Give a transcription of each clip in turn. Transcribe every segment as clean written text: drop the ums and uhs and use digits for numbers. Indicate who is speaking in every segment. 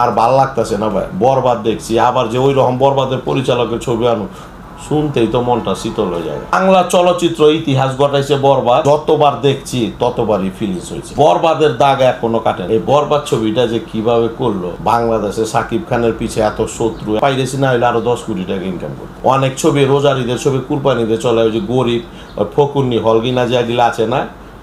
Speaker 1: আর ভাল লাগতেছে না ভাই, বরবাদ দেখছি আবার যে ওই রকম বরবাদের পরিচালকের ছবি আনো, শুনতেই তো মনটা শীতল হয়ে যায়। বাংলা চলচ্চিত্র ইতিহাস ঘটাইছে বরবাদ, যতবার দেখছি ততবারই ফিলিংস হয়েছে। বরবাদের দাগ এখনো কাটে। এই বরবাদ ছবিটা যে কিভাবে করলো, বাংলাদেশে সাকিব খানের পিছে এত শত্রু, পাইরেছি না হইলে আরো 10 কোটি টাকা ইনকাম করতো। অনেক ছবি রোজারিদের ছবি কুরবানিতে চলে, ওই যে গরিব ফকুন্নি হলগিনা যেগুলো আছে না,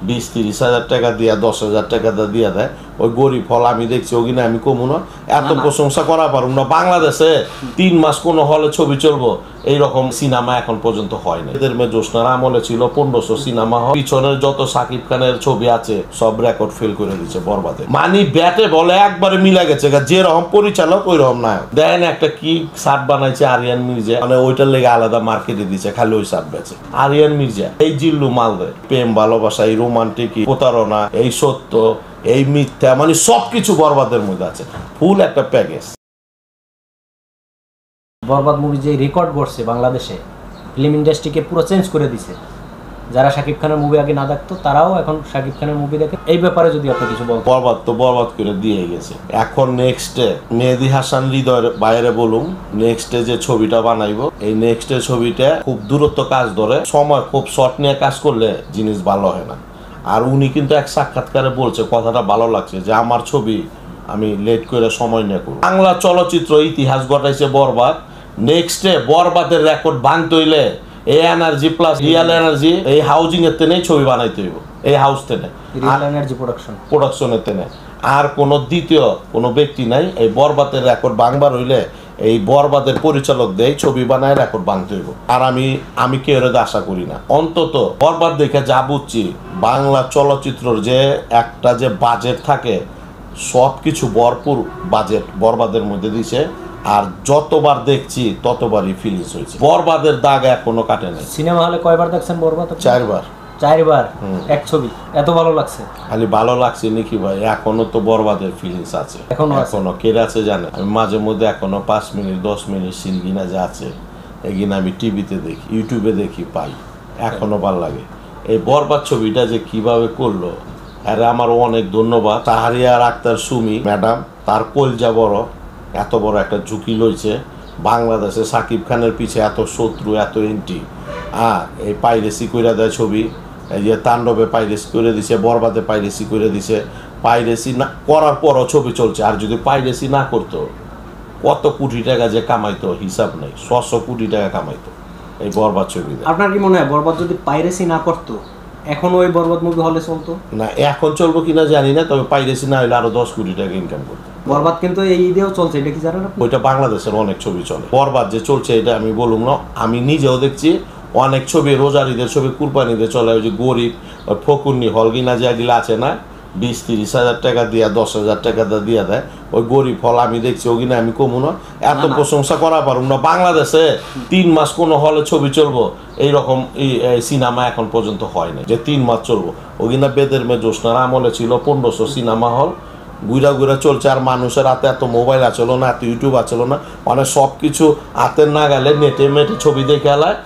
Speaker 1: 20-30 হাজার টাকা দিয়া 10,000 টাকা দিয়া দেয়, ওই গরিব হল আমি দেখছি ওগিনা আমি কমু না, এত প্রশংসা করা পারুম না। বাংলাদেশে 3 মাস কোন হলে ছবি চলবো এইরকম সিনেমা এখন পর্যন্ত হয় না। এদের মেয়ে জোসনার আমলে ছিল 1500 সিনেমা হল, পিছনের যত সাকিব খানের ছবি আছে সব রেকর্ড ফেল করে দিচ্ছে বরবাদে। মানি ব্যাটে বলে একবারে মিলা গেছে, যেরকম পরিচালক ওই রকম নায়ক। দেখেন একটা কি শার্ট বানাইছে আরিয়ান মির্জা, মানে ওইটার লেগে আলাদা মার্কেটে দিচ্ছে, খালি ওই শার্ট বেচে আরিয়ান মির্জা। এই জিল্লু মাল দেয়, প্রেম ভালোবাসা, এই রোমান্টিক, প্রতারণা, এই সত্য, এই মিথ্যা, মানে সবকিছু বরবাদের মধ্যে আছে, ফুল একটা প্যাকেজ।
Speaker 2: বরবাদ মুভি যে রেকর্ড করছে বাংলাদেশে, ফিল্ম ইন্ডাস্ট্রিকে পুরো চেঞ্জ করে দিছে। যারা শাকিব খানের মুভি আগে না দেখতো তারাও এখন শাকিব খানের মুভি দেখে। এই ব্যাপারে যদি আপনি কিছু বলেন।
Speaker 1: বরবাদ তো বরবাদ করে দিয়ে গেছে। এখন নেক্সটে মেহেদী হাসান হৃদয়ের বাইরে বলুন, নেক্সটে যে ছবিটা বানাইবো, এই নেক্সটে ছবিটা খুব দূরত্ব কাজ ধরে, সময় খুব শর্ট নিয়ে কাজ করলে জিনিস ভালো হয় না। আর উনি কিন্তু এক সাক্ষাৎকারে বলছে, কথাটা ভালো লাগছে, যে আমার ছবি আমি লেট করে সময় নিয়ে করব। বাংলা চলচ্চিত্র ইতিহাস ঘটাইছে বরবাদ, নেক্সটে বরবাদের রেকর্ড ভাঙতে হইলে এই এনার্জি প্লাস রিয়েল এনার্জি, এই হাউজিং এর তেনে ছবি বানাইতে হইব, এই হাউস তেনে
Speaker 2: রিয়েল এনার্জি
Speaker 1: প্রোডাকশনের তেনে। আর কোনো দ্বিতীয় কোনো ব্যক্তি নাই। এই বরবাদের রেকর্ড ভাঙবার হইলে এই বরবাদের পরিচালক দেয় ছবি বানায় রেকর্ড ভাঙতে হইব। আর আমি কেউ আশা করি না, অন্তত বরবাদ দেখে যা বুঝছি, বাংলা চলচ্চিত্রের যে একটা যে বাজেট থাকে, সব কিছু ভরপুর বাজেট বরবাদের মধ্যে দিছে। আর যতবার দেখছি ততবারই ফিলিংস হয়েছে। বরবাদের দাগ এখনো কাটে নাই।
Speaker 2: সিনেমা হলে কয়বার দেখছেন বরবাদ?
Speaker 1: 4বার।
Speaker 2: 4বার এক ছবি, এত ভালো লাগছে? খালি
Speaker 1: ভালো লাগছে নাকি ভাই, এখনো তো বরবাদের ফিলিংস আছে, এখনো কে আছে জানে। আমি মাঝে মধ্যে এখনো 5 মিনিট 10 মিনিট সিন গিনা যে আছে, এগিনা আমি টিভিতে দেখি, ইউটিউবে দেখি, পাই, এখনো ভালো লাগে। এই বরবাদ ছবিটা যে কিভাবে করলো, আরে আমারও অনেক ধন্যবাদ। তাহারিয়ার আক্তার সুমি ম্যাডাম, তার কলজা বড়, এত বড় একটা ঝুঁকি লইছে। বাংলাদেশে সাকিব খানের পিছে এত শত্রু, এত এন্টি, এই পাইরেসি করে দেয় ছবি। এই যে তাণ্ডবে পাইরেসি করে দিছে, বরবাদে পাইরেসি করে দিছে। পাইরেসি না করার পরও ছবি চলছে। আর যদি পাইরেসি না করতো, কত কোটি টাকা যে কামাইতো হিসাব নেই, 600 কোটি টাকা কামাইতো এই বরবাদ ছবি।
Speaker 2: আপনার কি মনে হয় বরবাদ যদি পাইরেসি না করতো এখন ওই বরবাদ মুভি হলে চলতো?
Speaker 1: না, এখন চলবো কিনা জানি না, তবে পাইরেসি না হলে আরো 10 কোটি টাকা ইনকাম করতো।
Speaker 2: বরবাদ কিন্তু এই ঈদেও চলছে, এটা কি জানেন?
Speaker 1: ওইটা বাংলাদেশের অনেক ছবি চলে। বরবাদ যে চলছে এটা আমি বলুম না, আমি নিজেও দেখছি অনেক ছবি রোজারিদের ছবি কুরবানিতে চলে, ওই যে গরিব ফকুন্নি হলগিনা যেগুলো আছে না, 20-30 হাজার টাকা দিয়া 10,000 টাকা দিয়া দেয়, ওই গরিব হল আমি দেখছি ওগিনা আমি কমু না, এত প্রশংসা করা পারুম না। বাংলাদেশে 3 মাস কোনো হলে ছবি চলবো এইরকম সিনেমা এখন পর্যন্ত হয় না, যে 3 মাস চলবো। ওগিনা বেদের মেয়ে জোসনার আমলে ছিল 1500 সিনেমা হল, ঘুরা ঘুরা চলছে। আর মানুষের হাতে এত মোবাইল আচলো না, এত ইউটিউব আচলো না, মানে সব কিছু হাতের না গেলে নেটে মেটে ছবি দেখে এলায়,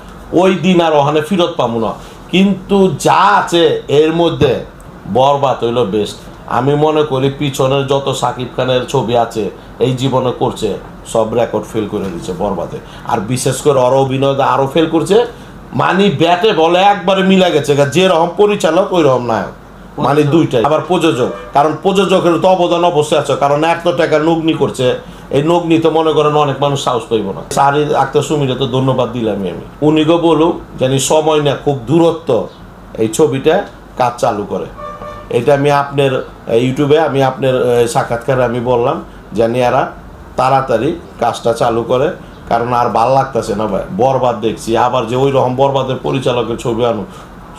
Speaker 1: ওই দিন আর ওখানে ফিরত পাবো না। কিন্তু যা আছে এর মধ্যে বরবাদ হইল বেস্ট। আমি মনে করি পিছনের যত সাকিব খানের ছবি আছে এই জীবনে করছে, সব রেকর্ড ফেল করে দিচ্ছে বরবাদে। আর বিশেষ করে ওর অভিনয় আরও ফেল করছে। মানি ব্যাটে বলে একবারে মিলা গেছে, যেরকম পরিচালক ওই রকম নায়ক, মানে দুইটাই। আবার প্রযোজক, কারণ প্রযোজকের তো অবদান অবশ্যই আছে, কারণ এত টাকা নগ্নি করছে। এই নগ্নি তো মনে করেন অনেক মানুষ সাহস পাইব না। সারি আক্তার সুমিরে তো ধন্যবাদ দিলাম আমি। উনিকে বলুক জানি সময় না খুব দূরত্ব এই ছবিটা কাজ চালু করে। এটা আমি আপনার ইউটিউবে আমি আপনার সাক্ষাৎকারে আমি বললাম জানি এরা তাড়াতাড়ি কাজটা চালু করে, কারণ আর ভাল লাগতেছে না ভাই। বরবাদ দেখছি আবার যে ওই রকম বরবাদের পরিচালকের ছবি আনো,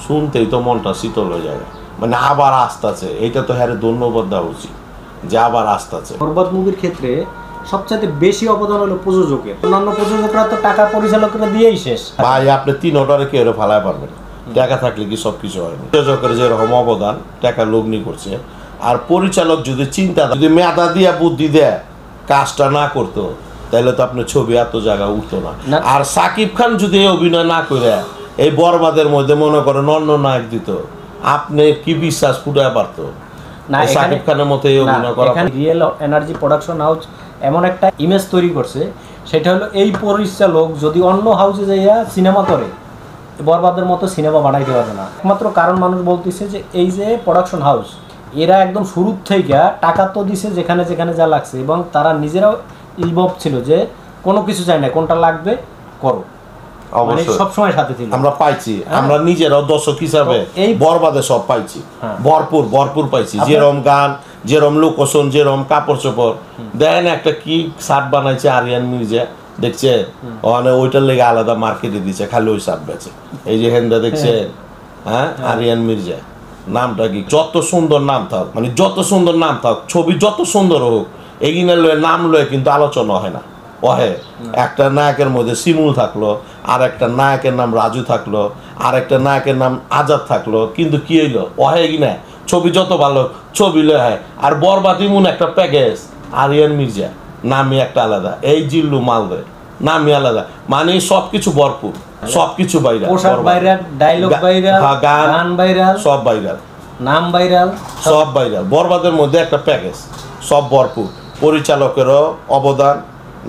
Speaker 1: শুনতেই তো মনটা শীতল হয়ে যায়। মানে আবার আসতেছে, এইটা তো হ্যাঁ ধন্যবাদ দেওয়া উচিত যে আবার আসতেছে।
Speaker 2: বরবাদ মুভির ক্ষেত্রে সবচেয়ে বেশি অবদান হলো প্রযোজকের। অন্যান্য প্রযোজকরা তো টাকা পরিচালকরা দিয়েই শেষ।
Speaker 1: ভাই আপনি 3 অর্ডারে কেউ ফালায় পারবেন, টাকা থাকলে কি সব কিছু হয় না। প্রযোজকের যেরকম অবদান, টাকা লগ্নি করছে। আর পরিচালক যদি চিন্তা, যদি মেধা দিয়া বুদ্ধি দেয় কাজটা না করতো, তাহলে তো আপনার ছবি এত জায়গা উঠতো না। আর সাকিব খান যদি এই অভিনয় না করে এই বরবাদের মধ্যে মনে করেন অন্য নায়ক দিত, আপনি কি বিশ্বাস ফুটায় পারতো?
Speaker 2: না,
Speaker 1: শাকিব খানের মতো এই অভিনয় করা।
Speaker 2: এখানে রিয়েল এনার্জি প্রোডাকশন হাউস এমন একটা ইমেজ তৈরি করছে, সেটা হলো এই পরিচালক যদি অন্য হাউসে যাইয়া সিনেমা করে বরবাদের মতো সিনেমা বানাইতে পারবে না। একমাত্র কারণ মানুষ বলতেছে যে এই যে প্রোডাকশন হাউস, এরা একদম শুরুর থেকে টাকা তো দিছে যেখানে যেখানে যা লাগছে, এবং তারা নিজেরাও ইনভলভ ছিল যে কোনো কিছু চাই না, কোনটা লাগবে করো, মানে সবসময় সাথে ছিল।
Speaker 1: আমরা পাইছি, আমরা নিজেরাও দর্শক হিসাবে এই বরবাদে সব পাইছি, ভরপুর ভরপুর পাইছি। যেরকম গান, যেরকম লোকেশন, যেরকম কাপড় চোপড়, দেখেন একটা কি শার্ট বানাইছে আরিয়ান মির্জা, দেখছে ওখানে ওইটার লেগে আলাদা মার্কেটে দিচ্ছে, খালি ওই শার্ট বেচে। এই যে হেন্দা দেখছে, হ্যাঁ আরিয়ান মির্জা নামটা কি, যত সুন্দর নাম থাক, মানে যত সুন্দর নাম থাক, ছবি যত সুন্দর হোক, এগিয়ে লয়ে নাম লয়ে কিন্তু আলোচনা হয় না। ওহে একটা নায়কের মধ্যে শিমুল থাকলো, আর একটা নায়কের নাম রাজু থাকলো, আর একটা নায়কের নাম আজাদ থাকলো, কিন্তু কি হইলো ওহে কিনা ছবি যত ভালো ছবি লয় হয়। আর বরবাদ ইমন একটা প্যাকেজ, আরিয়ান মির্জা নামই একটা আলাদা, এই জিল্লু মালদে নামই আলাদা, মানে সবকিছু ভরপুর, সবকিছু ভাইরাল,
Speaker 2: পোশাক ভাইরাল, ডায়লগ ভাইরাল, গান ভাইরাল,
Speaker 1: সব ভাইরাল,
Speaker 2: নাম ভাইরাল,
Speaker 1: সব ভাইরাল। বরবাদের মধ্যে একটা প্যাকেজ, সব ভরপুর। পরিচালকেরও অবদান,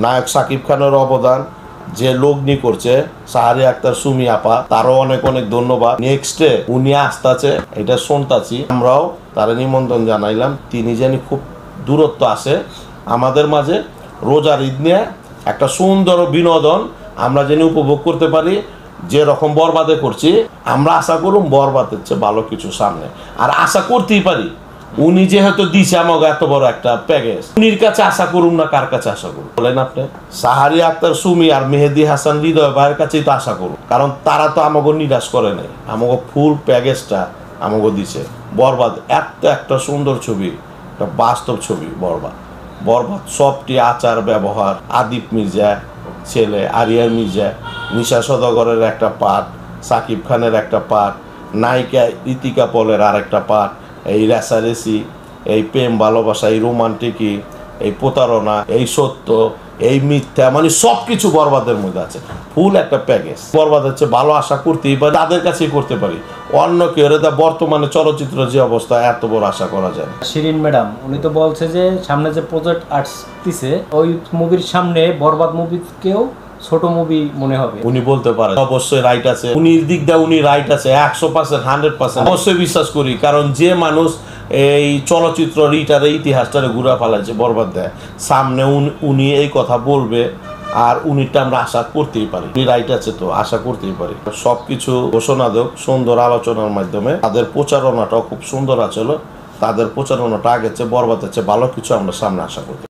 Speaker 1: নায়ক শাকিব খানের অবদান, যে লগ্নি করছে সাহারি আক্তার সুমি আপা, তারও অনেক অনেক ধন্যবাদ। নেক্সটে উনি আসতেছে, এটা শুনতাছি, আমরাও তার নিমন্ত্রণ জানাইলাম। তিনি জানি খুব দূরত্ব আসে আমাদের মাঝে, রোজার ঈদ নিয়ে একটা সুন্দর বিনোদন আমরা যেন উপভোগ করতে পারি। যেরকম বরবাদে করছি, আমরা আশা করুম বরবাদের চেয়ে ভালো কিছু সামনে, আর আশা করতেই পারি। উনি যেহেতু দিছে আমাকে এত বড় একটা প্যাকেজ, উনির কাছে আশা করুন না কার কাছে আশা করুন বলেন আপনি? সাহারি আক্তার সুমি আর মেহেদি হাসান হৃদয় ভাইয়ের কাছেই তো আশা করুন, কারণ তারা তো আমাকে নিরাশ করে নাই, আমাকে ফুল প্যাকেজটা আমাকে দিছে। বরবাদ এত একটা সুন্দর ছবি, একটা বাস্তব ছবি। বরবাদ বরবাদ সবটি আচার ব্যবহার, আদিপ মির্জা ছেলে, আরিয়ান মির্জা, নিশা সদাগরের একটা পার্ট, সাকিব খানের একটা পার্ট, নায়িকা ঋতিকা পলের আর একটা পার্ট, এই রেসারেসি, এই প্রেম ভালোবাসা, এই রোমান্টিকি, এই প্রতারণা, এই সত্য, এই মিথ্যা, মানে সব কিছু বরবাদের মধ্যে আছে, ফুল একটা প্যাকেজ। বরবাদ হচ্ছে ভালো আশা করতেই পারি, তাদের কাছেই করতে পারি, অন্য কেউ বর্তমানে চলচ্চিত্র যে অবস্থা এত বড় আশা করা যায় না।
Speaker 2: শিরিন ম্যাডাম উনি তো বলছে যে সামনে যে প্রজেক্ট আসতেছে ওই মুভির সামনে বরবাদ মুভিকেও ছোট মুভি মনে হবে।
Speaker 1: উনি বলতে পারেন, অবশ্যই রাইট আছে, উনির দিক দিয়ে উনি রাইট আছে 100%, 100% অবশ্যই বিশ্বাস করি। কারণ যে মানুষ এই চলচ্চিত্র রিটারে ইতিহাসটারে ঘুরা ফেলাচ্ছে বরবাদ দেয়, সামনে উনি এই কথা বলবে, আর উনিটা আমরা আশা করতেই পারি। উনি রাইট আছে তো আশা করতেই পারি। সবকিছু ঘোষণা দেব সুন্দর আলোচনার মাধ্যমে। তাদের প্রচারণাটাও খুব সুন্দর আছে, তাদের প্রচারণাটা আগের চেয়ে বরবাদের চেয়ে ভালো কিছু আমরা সামনে আশা করতে